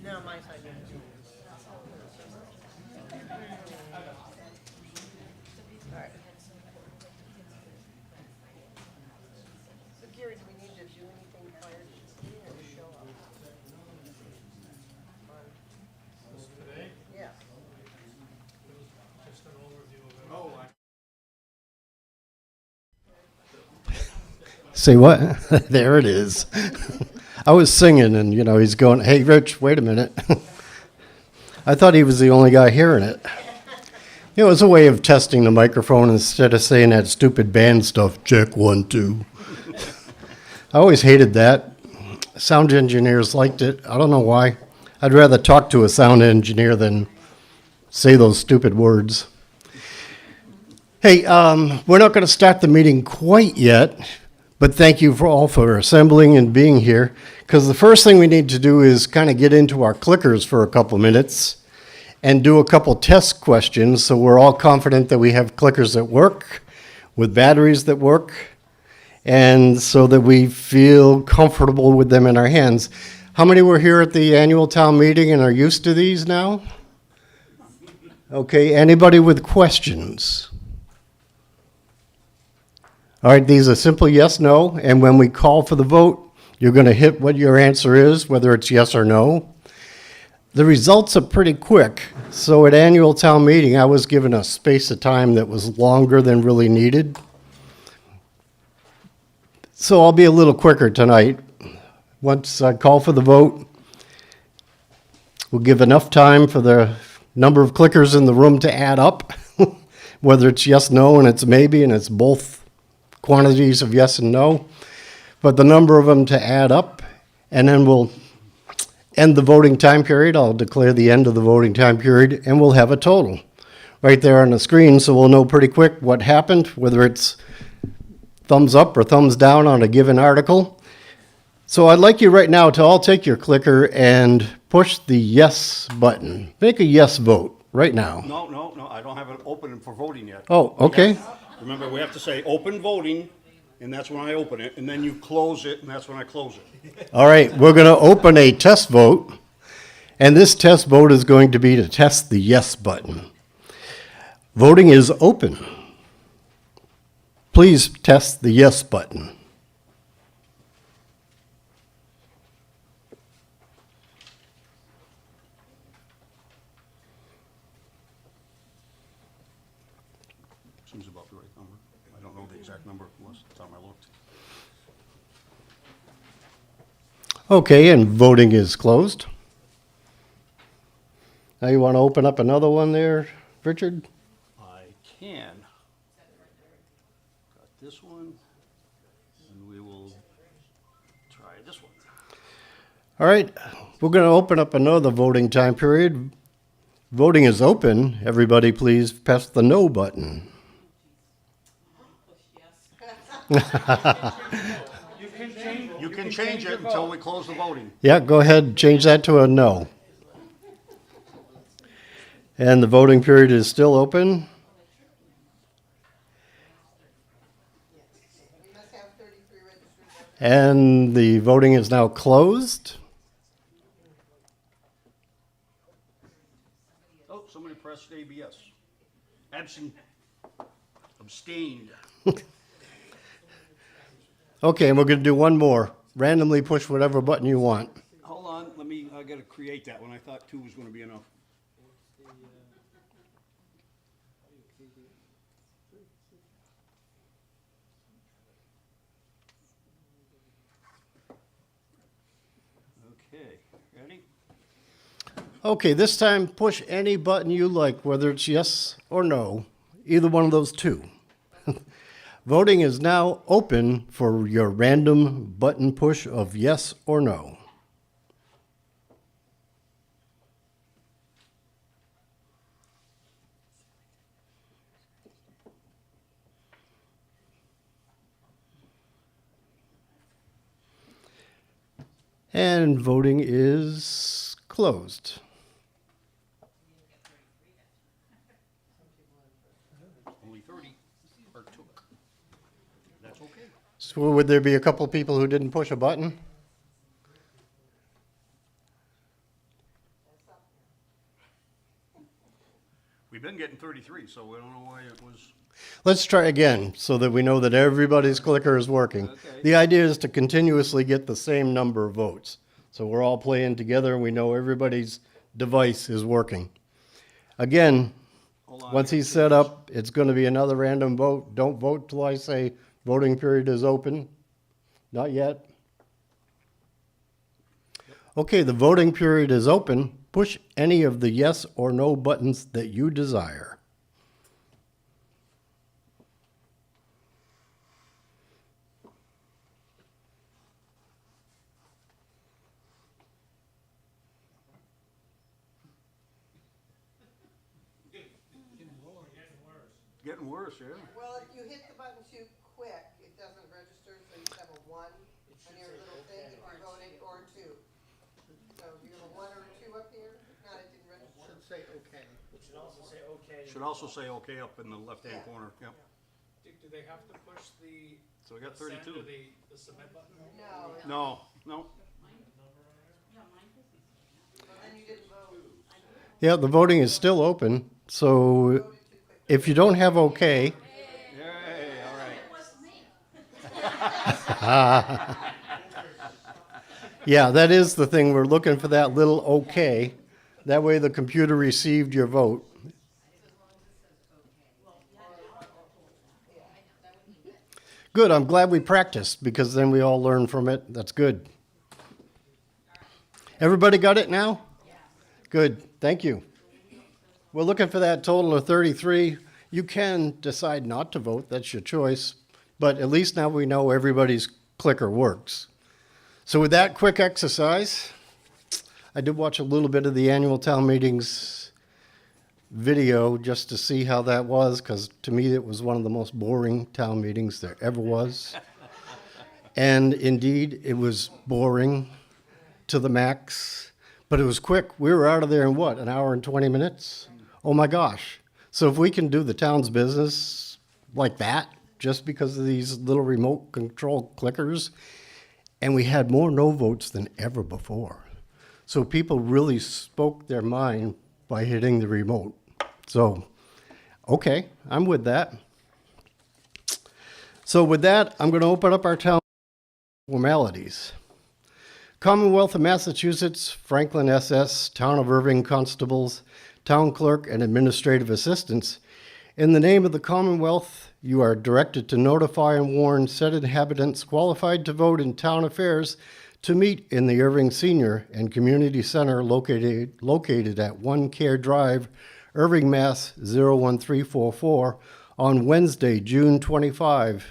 No, my side didn't. All right. So Gary, do we need to do anything prior to this meeting or show up? Today, Yeah. just an overview of it. Say what? There it is. I was singing and, he's going, hey, Rich, wait a minute. I thought he was the only guy hearing it. It was a way of testing the microphone instead of saying that stupid band stuff, check 1, 2. I always hated that. Sound engineers liked it. I don't know why. I'd rather talk to a sound engineer than say those stupid words. Hey, we're not going to start the meeting quite yet. But thank you for assembling and being here, because the first thing we need to do is kind of get into our clickers for a couple minutes and do a couple test questions so we're all confident that we have clickers that work, with batteries that work, and so that we feel comfortable with them in our hands. How many were here at the annual town meeting and are used to these now? Okay, anybody with questions? All right, these are simple yes, no, and when we call for the vote, you're going to hit what your answer is, whether it's yes or no. The results are pretty quick, so at annual town meeting, I was given a space of time that was longer than really needed. So I'll be a little quicker tonight. Once I call for the vote, we'll give enough time for the number of clickers in the room to add up, whether it's yes, no, and it's maybe, and it's both quantities of yes and no, but the number of them to add up, and then we'll end the voting time period. I'll declare the end of the voting time period, and we'll have a total right there on the screen, so we'll know pretty quick what happened, whether it's thumbs up or thumbs down on a given article. So I'd like you right now to all take your clicker and push the yes button. Make a yes vote right now. No, I don't have it open for voting yet. Oh, okay. Remember, we have to say open voting, and that's when I open it, and then you close it, and that's when I close it. All right, we're going to open a test vote, and this test vote is going to be to test the yes button. Voting is open. Please test the yes button. Seems about the right number. I don't know the exact number last time I looked. Okay, and voting is closed. Now you want to open up another one there, Richard? I can. Got this one, and we will try this one. All right, we're going to open up another voting time period. Voting is open. Everybody please press the no button. You can You can change it until we close the voting. Yeah, go ahead, change that to a no. And the voting period is still open. We must have 33 registered voters. And the voting is now closed. Oh, somebody pressed ABS. Abstained. Okay, and we're going to do one more. Randomly push whatever button you want. Hold on, I gotta create that one. I thought 2 was gonna be enough. Okay, ready? Okay, this time push any button you like, whether it's yes or no, either one of those two. Voting is now open for your random button push of yes or no. And voting is closed. Only 30 are took. That's okay. So would there be a couple people who didn't push a button? We've been getting 33, so we don't know why it was. Let's try again so that we know that everybody's clicker is working. Okay. The idea is to continuously get the same number of votes. So we're all playing together and we know everybody's device is working. Again, Hold on. once he's set up, it's going to be another random vote. Don't vote till I say voting period is open. Not yet. Okay, the voting period is open. Push any of the yes or no buttons that you desire. Getting worse, yeah. Well, if you hit the button too quick, it doesn't register, so you have a 1 on your little thing if you're voting, or 2. So you have a 1 or a 2 up here, if not, it didn't register. Say okay. It should also say okay. Should also say okay up in the left-hand Yeah. corner, yep. Do they have to push the So we got send or 32. the submit button? No, No, no. well, then you didn't vote. Yeah, the voting is still open. So if you don't have okay, Yay, all right. yeah, that is the thing. We're looking for that little okay. That way the computer received your vote. Good, I'm glad we practiced because then we all learn from it. That's good. Everybody got it now? Good, thank you. We're looking for that total of 33. You can decide not to vote, that's your choice. But at least now we know everybody's clicker works. So with that quick exercise, I did watch a little bit of the annual town meetings video just to see how that was, because to me it was one of the most boring town meetings there ever was. And indeed, it was boring to the max, but it was quick. We were out of there in what, an hour and 20 minutes? Oh my gosh. So if we can do the town's business like that, just because of these little remote control clickers, and we had more no votes than ever before. So people really spoke their mind by hitting the remote. So, okay, I'm with that. So with that, I'm going to open up our town formalities. Commonwealth of Massachusetts, Franklin SS, Town of Irving Constables, Town Clerk, and Administrative Assistants. In the name of the Commonwealth, you are directed to notify and warn said inhabitants qualified to vote in town affairs to meet in the Irving Senior and Community Center located at 1 Care Drive, Irving, Mass. 01344 on Wednesday, June 25,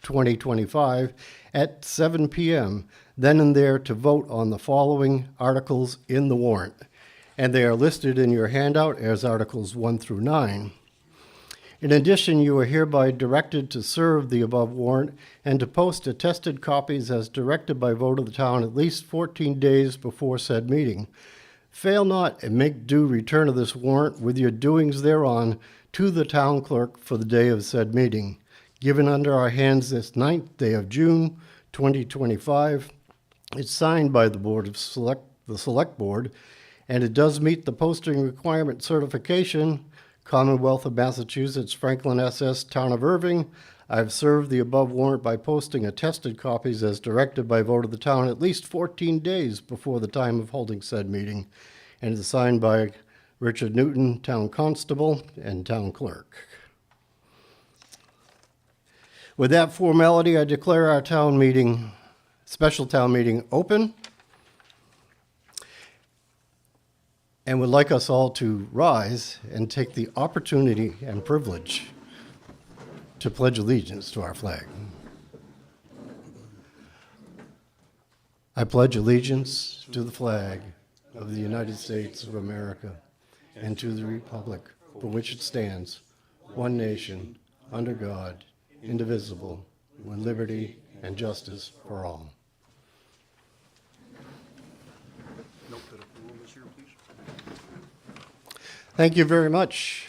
2025 at 7 p.m., then and there to vote on the following articles in the warrant. And they are listed in your handout as Articles 1 through 9. In addition, you are hereby directed to serve the above warrant and to post attested copies as directed by vote of the town at least 14 days before said meeting. Fail not and make due return of this warrant with your doings thereon to the town clerk for the day of said meeting, given under our hands this 9th day of June, 2025. It's signed by the Select Board, and it does meet the posting requirement certification, Commonwealth of Massachusetts, Franklin SS, Town of Irving. I've served the above warrant by posting attested copies as directed by vote of the town at least 14 days before the time of holding said meeting, and is signed by Richard Newton, Town Constable, and Town Clerk. With that formality, I declare our special town meeting open, and would like us all to rise and take the opportunity and privilege to pledge allegiance to our flag. I pledge allegiance to the flag of the United States of America and to the republic for which it stands, one nation, under God, indivisible, with liberty and justice for all. Note that approval is here, please. Thank you very much.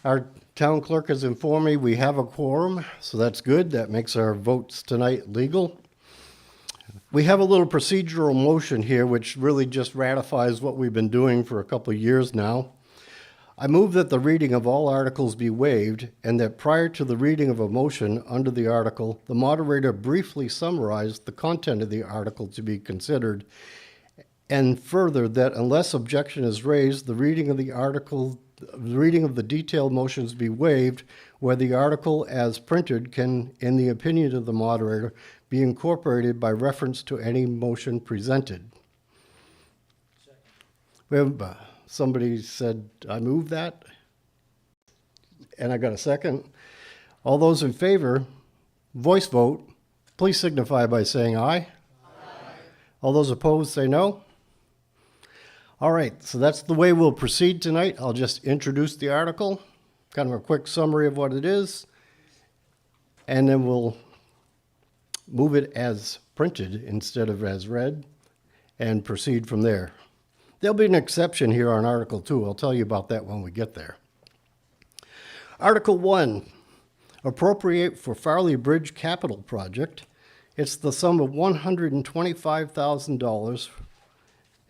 Our town clerk has informed me we have a quorum, so that's good. That makes our votes tonight legal. We have a little procedural motion here, which really just ratifies what we've been doing for a couple of years now. I move that the reading of all articles be waived, and that prior to the reading of a motion under the article, the moderator briefly summarize the content of the article to be considered, and further, that unless objection is raised, the reading of the detailed motions be waived, where the article as printed can, in the opinion of the moderator, be incorporated by reference to any motion presented. We have, somebody said, I move that, and I got a second. All those in favor, voice vote, please signify by saying aye. Aye. All those opposed say no. All right, so that's the way we'll proceed tonight. I'll just introduce the article, kind of a quick summary of what it is, and then we'll move it as printed instead of as read, and proceed from there. There'll be an exception here on Article 2. I'll tell you about that when we get there. Article 1, appropriate for Farley Bridge Capital Project. It's the sum of $125,000.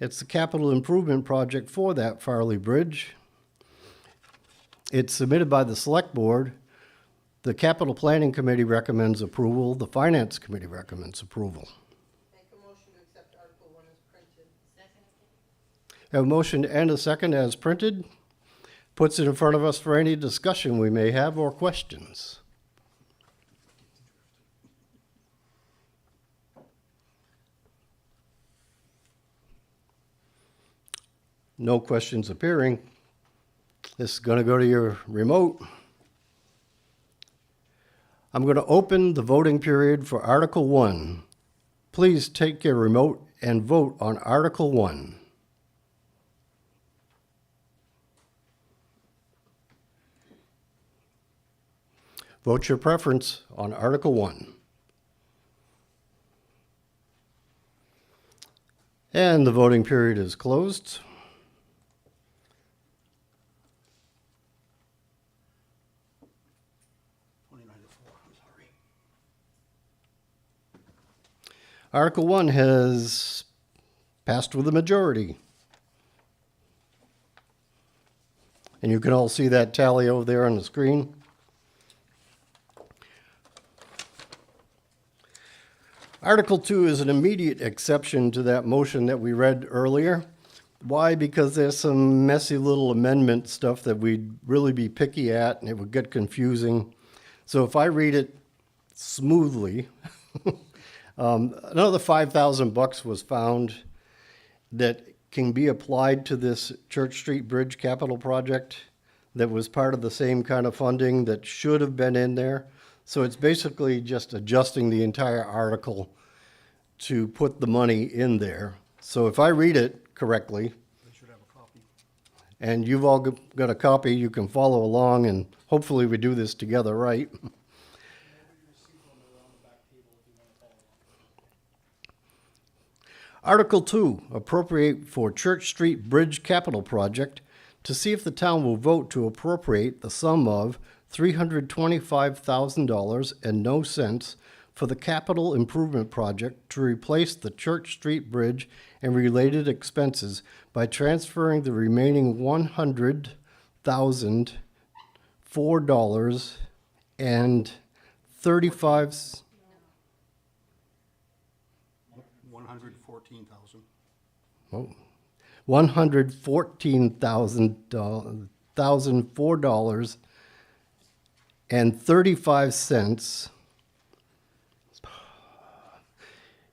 It's the capital improvement project for that Farley Bridge. It's submitted by the Select Board. The Capital Planning Committee recommends approval. The Finance Committee recommends approval. Make a motion to accept Article 1 as printed. Second. I have a motion and a second as printed. Puts it in front of us for any discussion we may have or questions. No questions appearing. This is going to go to your remote. I'm going to open the voting period for Article 1. Please take your remote and vote on Article 1. Vote your preference on Article 1. And the voting period is closed. Article 1 has passed with a majority. And you can all see that tally over there on the screen. Article 2 is an immediate exception to that motion that we read earlier. Why? Because there's some messy little amendment stuff that we'd really be picky at, and it would get confusing. So if I read it smoothly, another $5,000 was found that can be applied to this Church Street Bridge capital project that was part of the same kind of funding that should have been in there. So it's basically just adjusting the entire article to put the money in there. So if I read it correctly, And you've all got a copy. You can follow along, and hopefully we do this together right. Article 2, appropriate for Church Street Bridge Capital Project to see if the town will vote to appropriate the sum of $325,000 and no cents for the capital improvement project to replace the Church Street Bridge and related expenses by transferring the remaining $100,004 and 35 $114,000. oh, $114,004 and 35 cents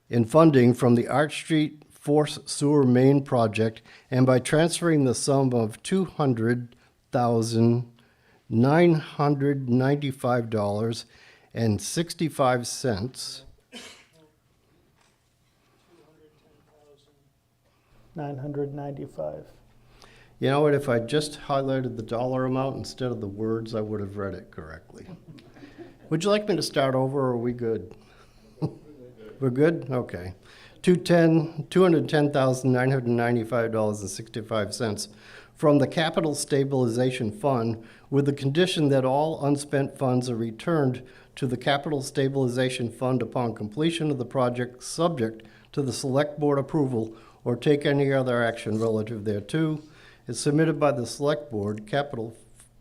in funding from the Arch Street Force Sewer Main Project, and by transferring the sum of $200,995.65 $995. You know what, if I just highlighted the dollar amount instead of the words, I would have read it correctly. Would you like me to start over, or are we good? We're good? Okay. $210,995.65 from the Capital Stabilization Fund, with the condition that all unspent funds are returned to the Capital Stabilization Fund upon completion of the project, subject to the Select Board approval or take any other action relative thereto. Is submitted by the Select Board. Capital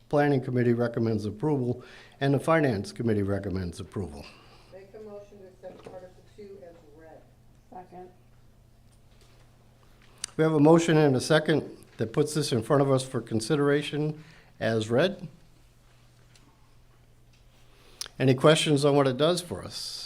Planning Committee recommends approval, and the Finance Committee recommends approval. Make a motion to accept Article 2 as read. Second. We have a motion and a second that puts this in front of us for consideration as read. Any questions on what it does for us?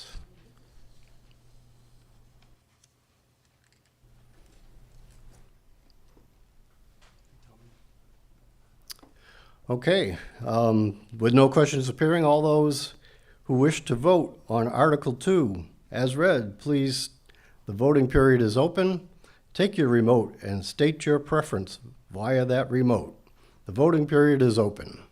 Okay, with no questions appearing, all those who wish to vote on Article 2 as read, please, the voting period is open. Take your remote and state your preference via that remote. The voting period is open.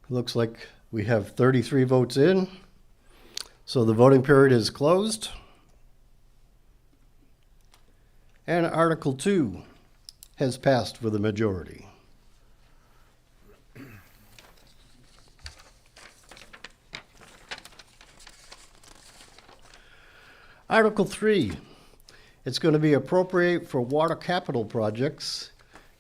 Looks like we have 33 votes in, so the voting period is closed. And Article 2 has passed with a majority. Article 3, it's going to be appropriate for water capital projects,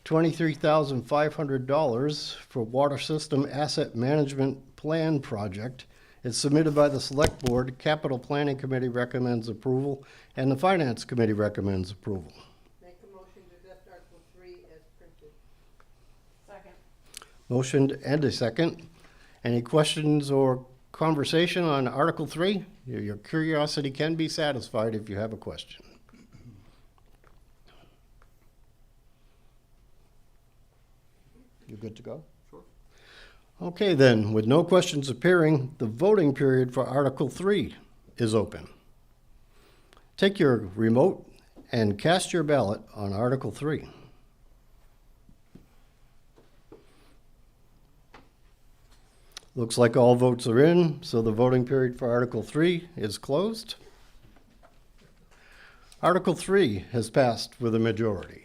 $23,500 for water system asset management plan project. It's submitted by the Select Board. Capital Planning Committee recommends approval, and the Finance Committee recommends approval. Make a motion to adopt Article 3 as printed. Second. Motion and a second. Any questions or conversation on Article 3? Your curiosity can be satisfied if you have a question. You good to go? Sure. Okay then, with no questions appearing, the voting period for Article 3 is open. Take your remote and cast your ballot on Article 3. Looks like all votes are in, so the voting period for Article 3 is closed. Article 3 has passed with a majority.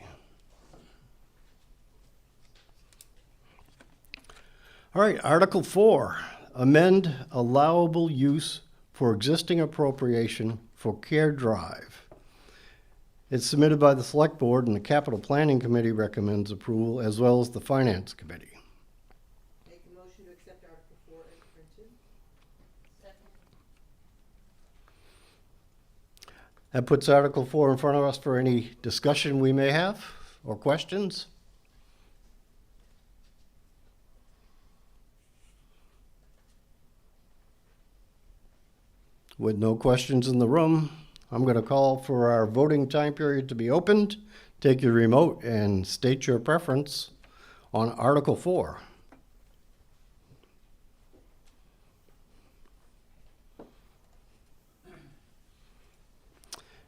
All right, Article 4, amend allowable use for existing appropriation for Care Drive. It's submitted by the Select Board, and the Capital Planning Committee recommends approval, as well as the Finance Committee. Make a motion to accept Article 4 as printed. Second. That puts Article 4 in front of us for any discussion we may have or questions. With no questions in the room, I'm going to call for our voting time period to be opened. Take your remote and state your preference on Article 4.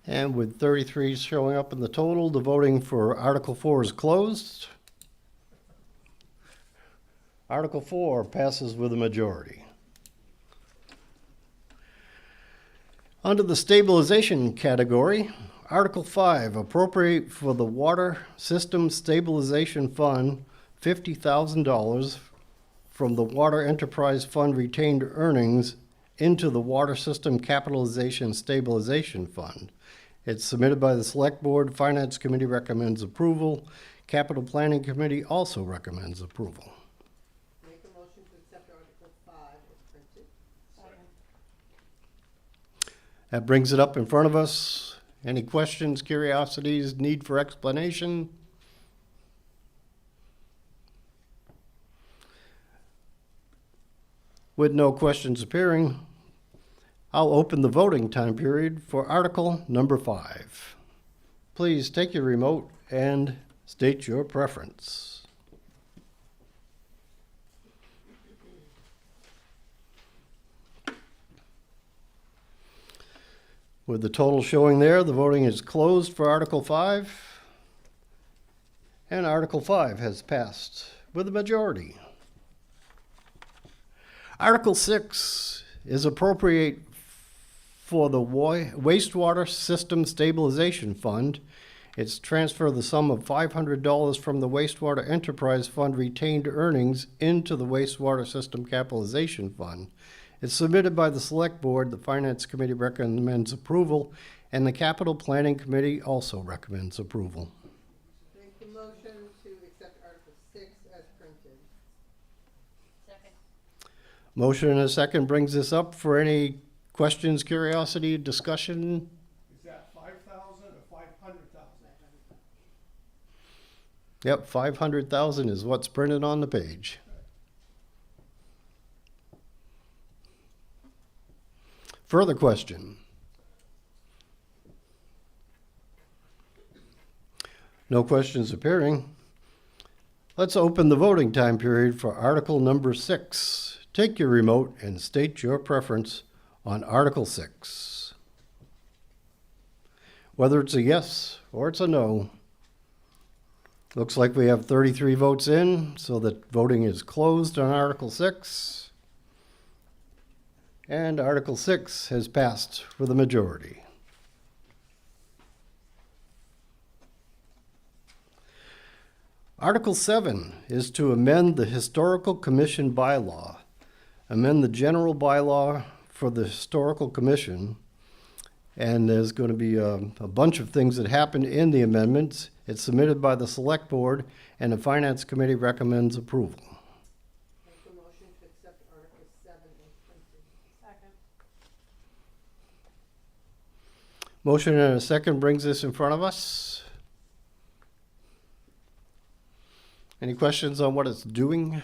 And with 33 showing up in the total, the voting for Article 4 is closed. Article 4 passes with a majority. Under the stabilization category, Article 5, appropriate for the Water System Stabilization Fund $50,000 from the Water Enterprise Fund retained earnings into the Water System Capitalization Stabilization Fund. It's submitted by the Select Board. Finance Committee recommends approval. Capital Planning Committee also recommends approval. Make a motion to accept Article 5 as printed. Second. That brings it up in front of us. Any questions, curiosities, need for explanation? With no questions appearing, I'll open the voting time period for Article number 5. Please take your remote and state your preference. With the total showing there, the voting is closed for Article 5. And Article 5 has passed with a majority. Article 6 is appropriate for the Wastewater System Stabilization Fund. It's transfer the sum of $500 from the Wastewater Enterprise Fund retained earnings into the Wastewater System Capitalization Fund. It's submitted by the Select Board. The Finance Committee recommends approval, and the Capital Planning Committee also recommends approval. Make the motion to accept Article 6 as printed. Second. Motion and a second brings this up for any questions, curiosity, discussion. Is that 5,000 or 500,000? Yep, 500,000 is what's printed on the page. Further question? No questions appearing. Let's open the voting time period for Article number 6. Take your remote and state your preference on Article 6. Whether it's a yes or it's a no. Looks like we have 33 votes in, so that voting is closed on Article 6. And Article 6 has passed with a majority. Article 7 is to amend the Historical Commission bylaw, amend the general bylaw for the Historical Commission, and there's going to be a bunch of things that happen in the amendments. It's submitted by the Select Board, and the Finance Committee recommends approval. Make a motion to accept Article 7 as printed. Second. Motion and a second brings this in front of us. Any questions on what it's doing?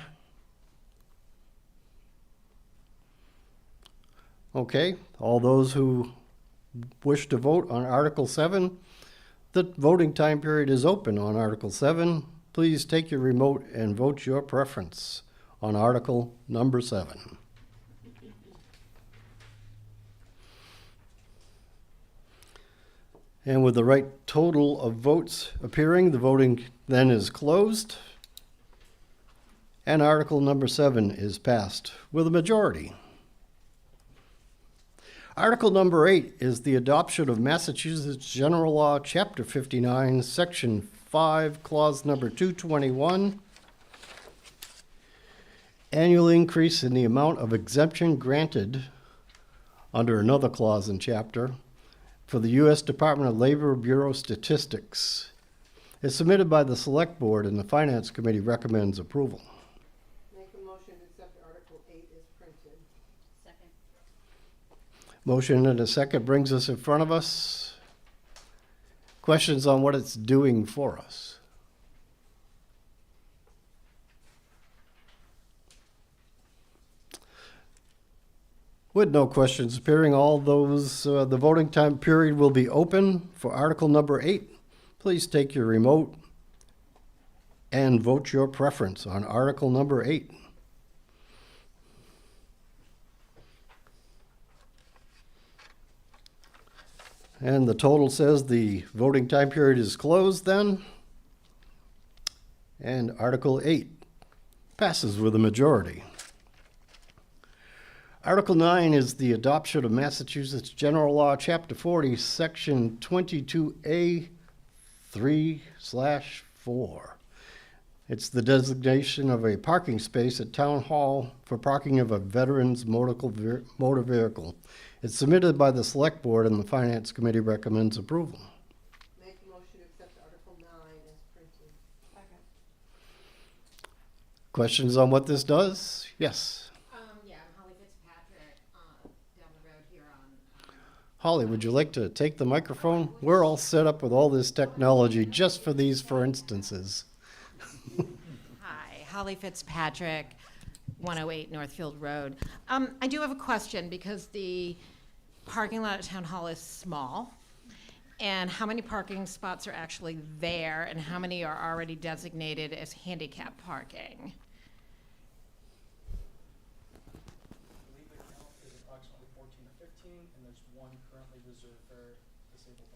Okay, all those who wish to vote on Article 7, the voting time period is open on Article 7. Please take your remote and vote your preference on Article number 7. And with the right total of votes appearing, the voting then is closed. And Article number 7 is passed with a majority. Article number 8 is the adoption of Massachusetts General Law, Chapter 59, Section 5, Clause number 221. Annual increase in the amount of exemption granted under another clause in chapter for the U.S. Department of Labor Bureau Statistics. It's submitted by the Select Board, and the Finance Committee recommends approval. Make a motion to accept Article 8 as printed. Second. Motion and a second brings us in front of us. Questions on what it's doing for us? With no questions appearing, all those, the voting time period will be open for Article number 8. Please take your remote and vote your preference on Article number 8. And the total says the voting time period is closed then. And Article 8 passes with a majority. Article 9 is the adoption of Massachusetts General Law, Chapter 40, Section 22A 3/4. It's the designation of a parking space at Town Hall for parking of a veteran's motor vehicle. It's submitted by the Select Board and the Finance Committee recommends approval. Make a motion to accept Article 9 as printed. Second. Questions on what this does? Yes. Yeah, I'm Holly Fitzpatrick, down the road here on, Holly, would you like to take the microphone? We're all set up with all this technology just for these for instances. hi, Holly Fitzpatrick, 108 Northfield Road. I do have a question because the parking lot at Town Hall is small. And how many parking spots are actually there and how many are already designated as handicap parking? I believe the count is approximately 14 or 15, and there's one currently reserved for disabled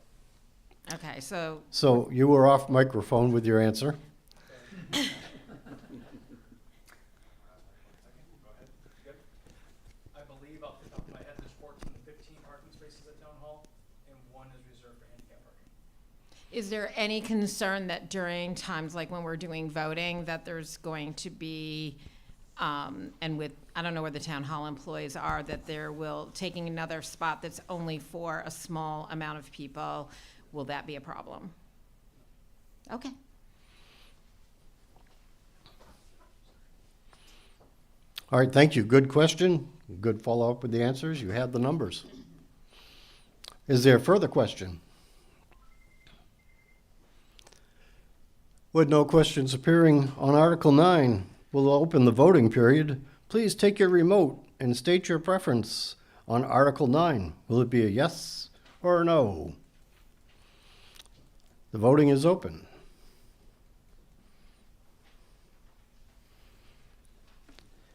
parking. Okay, so, So you were off microphone with your answer. I believe off the top of my head, there's 14 to 15 parking spaces at Town Hall, and one is reserved for handicap parking. is there any concern that during times like when we're doing voting, that there's going to be, and with, I don't know where the town hall employees are, that taking another spot that's only for a small amount of people, will that be a problem? Okay. All right, thank you. Good question. Good follow-up with the answers. You had the numbers. Is there a further question? With no questions appearing on Article 9, we'll open the voting period. Please take your remote and state your preference on Article 9. Will it be a yes or a no? The voting is open.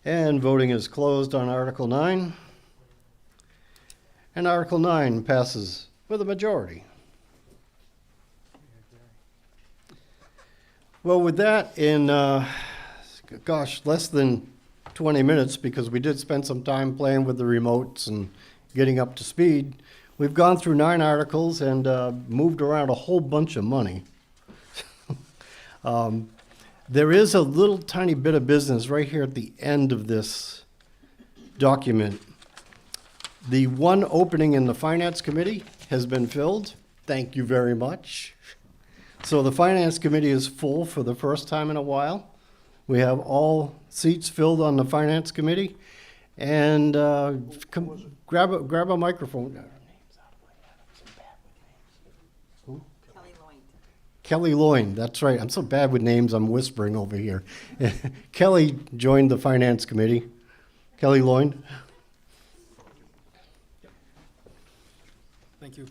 And voting is closed on Article 9. And Article 9 passes with a majority. Well, with that, in, less than 20 minutes, because we did spend some time playing with the remotes and getting up to speed, we've gone through 9 articles and moved around a whole bunch of money. There is a little tiny bit of business right here at the end of this document. The one opening in the Finance Committee has been filled. Thank you very much. So the Finance Committee is full for the first time in a while. We have all seats filled on the Finance Committee. And grab a microphone. Kelly Loyne, that's right. I'm so bad with names, I'm whispering over here. Kelly joined the Finance Committee. Kelly Loyne. Thank you.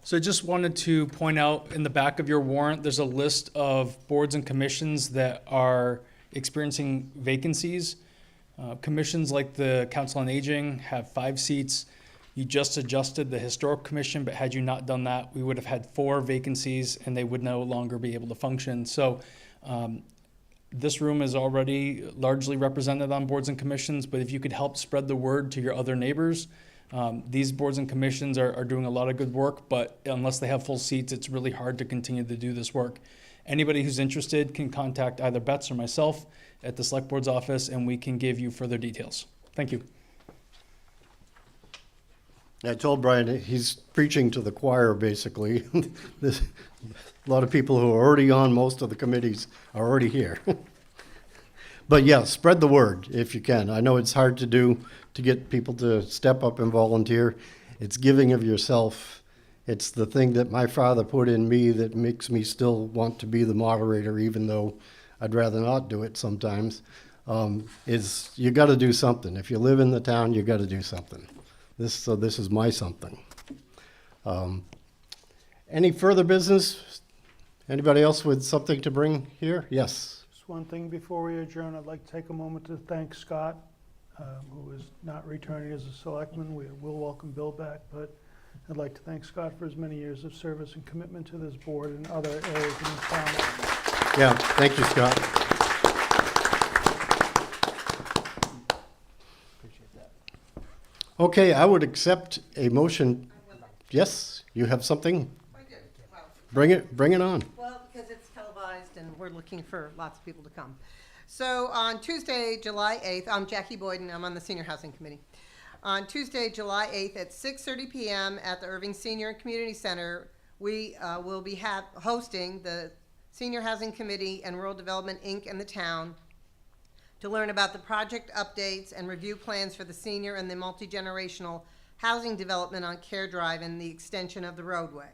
So I just wanted to point out in the back of your warrant, there's a list of boards and commissions that are experiencing vacancies. Commissions like the Council on Aging have 5 seats. You just adjusted the Historic Commission, but had you not done that, we would have had 4 vacancies and they would no longer be able to function. So this room is already largely represented on boards and commissions, but if you could help spread the word to your other neighbors. These boards and commissions are doing a lot of good work, but unless they have full seats, it's really hard to continue to do this work. Anybody who's interested can contact either Bets or myself at the Select Board's office, and we can give you further details. Thank you. I told Brian he's preaching to the choir, basically. A lot of people who are already on most of the committees are already here. But yeah, spread the word if you can. I know it's hard to do, to get people to step up and volunteer. It's giving of yourself. It's the thing that my father put in me that makes me still want to be the moderator, even though I'd rather not do it sometimes, is you got to do something. If you live in the town, you got to do something. This is my something. Any further business? Anybody else with something to bring here? Yes. Just one thing before we adjourn, I'd like to take a moment to thank Scott, who is not returning as a selectman. We will welcome Bill back, but I'd like to thank Scott for his many years of service and commitment to this board and other areas in the town. Yeah, thank you, Scott. Okay, I would accept a motion. Yes, you have something? I do. Well, Bring it on. Well, because it's televised and we're looking for lots of people to come. So on Tuesday, July 8th, I'm Jackie Boyden, I'm on the Senior Housing Committee. On Tuesday, July 8th at 6:30 PM at the Irving Senior and Community Center, we will be hosting the Senior Housing Committee and Rural Development, Inc. and the town to learn about the project updates and review plans for the senior and the multi-generational housing development on Care Drive and the extension of the roadway.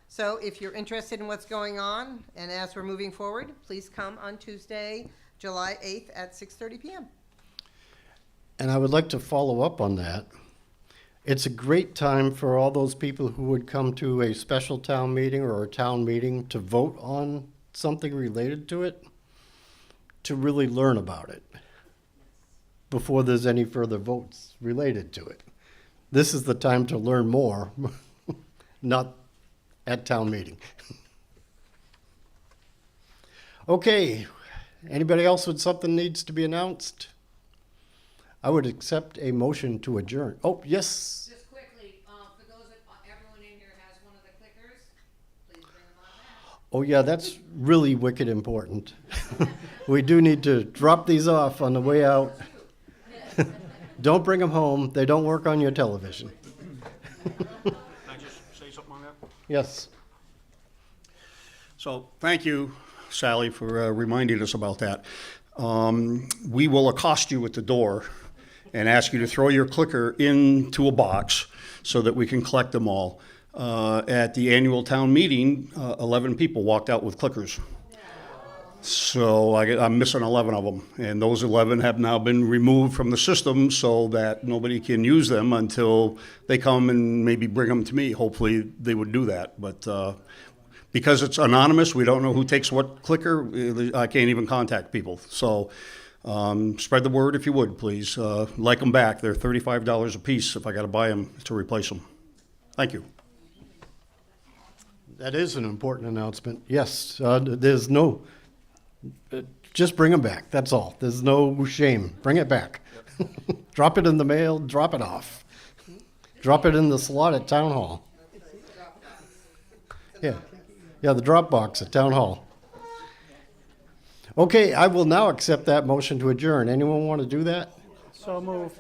So if you're interested in what's going on, and as we're moving forward, please come on Tuesday, July 8th at 6:30 PM. And I would like to follow up on that. It's a great time for all those people who would come to a special town meeting or a town meeting to vote on something related to it, to really learn about it before there's any further votes related to it. This is the time to learn more, not at town meeting. Okay, anybody else with something needs to be announced? I would accept a motion to adjourn. Oh, yes. Just quickly, for those that, everyone in here has one of the clickers, please bring them on back. Oh, yeah, that's really wicked important. We do need to drop these off on the way out. Don't bring them home. They don't work on your television. Can I just say something on that? Yes. So, thank you, Sally, for reminding us about that. We will accost you at the door and ask you to throw your clicker into a box so that we can collect them all. At the annual town meeting, 11 people walked out with clickers. So I'm missing 11 of them, and those 11 have now been removed from the system so that nobody can use them until they come and maybe bring them to me. Hopefully they would do that, but because it's anonymous, we don't know who takes what clicker, I can't even contact people. So spread the word if you would, please. Like them back. They're $35 a piece if I got to buy them to replace them. Thank you. That is an important announcement. Yes, there's no, just bring them back. That's all. There's no shame. Bring it back. Drop it in the mail, drop it off. Drop it in the slot at Town Hall. Yeah, yeah, the drop box at Town Hall. Okay, I will now accept that motion to adjourn. Anyone want to do that? So moved.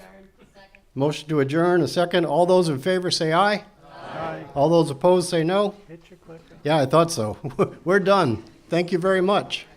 Motion to adjourn, a second. All those in favor say aye. Aye. All those opposed say no. Hit your clicker. Yeah, I thought so. We're done. Thank you very much.